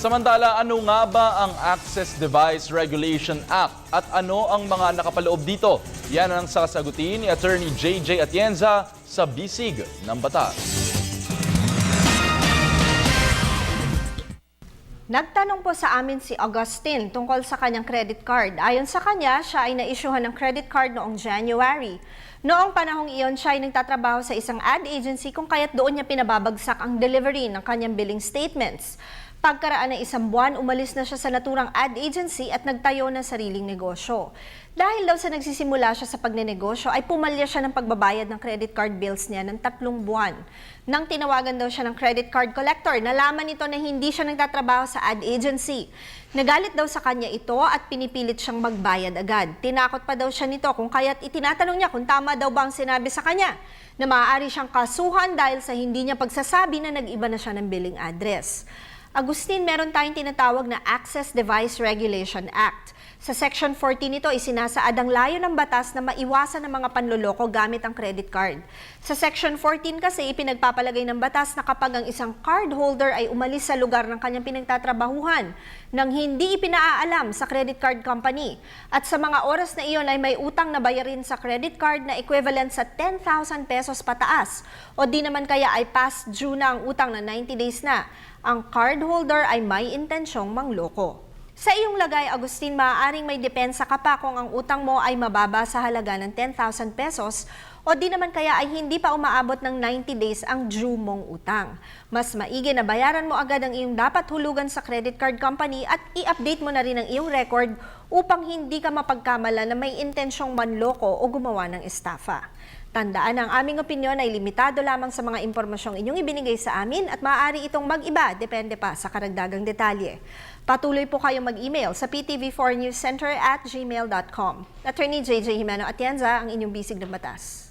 Samantala, ano nga ba ang Access Device Regulation Act at ano ang mga nakapaloob dito? Yan ang sasagutin ni Attorney JJ Atienza sa Bisig ng Batas. Nagtanong po sa amin si Augustine tungkol sa kanyang credit card. Ayon sa kanya, siya ay na-issuehan ng credit card noong January. Noong panahong iyon, siya ay nagtatrabaho sa isang ad agency kung kaya't doon niya pinababagsak ang delivery ng kanyang billing statements. Pagkaraan ng isang buwan, umalis na siya sa naturang ad agency at nagtayo ng sariling negosyo. Dahil daw sa nagsisimula siya sa pagnenegosyo, ay pumalya siya ng pagbabayad ng credit card bills niya ng 3 buwan. Nang tinawagan daw siya ng credit card collector, nalaman nito na hindi siya nagtatrabaho sa ad agency. Nagalit daw sa kanya ito at pinipilit siyang magbayad agad. Tinakot pa daw siya nito kung kaya't itinatanong niya kung tama daw ba ang sinabi sa kanya na maaari siyang kasuhan dahil sa hindi niya pagsasabi na nag-iba na siya ng billing address. Agustin, meron tayong tinatawag na Access Device Regulation Act. Sa Section 14 nito, isinasaad ang layo ng batas na maiwasan ang mga panloloko gamit ang credit card. Sa Section 14 kasi, ipinagpapalagay ng batas na kapag ang isang card holder ay umalis sa lugar ng kanyang pinagtatrabahuhan nang hindi ipinaalam sa credit card company at sa mga oras na iyon ay may utang na bayarin sa credit card na equivalent sa 10,000 pesos pataas o di naman kaya ay past due na ang utang na 90 days na, ang cardholder ay may intensyong mangloko. Sa iyong lagay, Agustin, maaaring may depensa ka pa kung ang utang mo ay mababa sa halaga ng 10,000 pesos o di naman kaya ay hindi pa umaabot ng 90 days ang due mong utang. Mas maigi na bayaran mo agad ang iyong dapat hulugan sa credit card company at i-update mo na rin ang iyong record upang hindi ka mapagkamala na may intensyong manloko o gumawa ng estafa. Tandaan, ang aming opinyon ay limitado lamang sa mga impormasyong inyong ibinigay sa amin at maaari itong mag-iba, depende pa sa karagdagang detalye. Patuloy po kayong mag-email sa ptv4newscenter@gmail.com. Attorney JJ Jimeno Atienza, ang inyong bisig ng batas.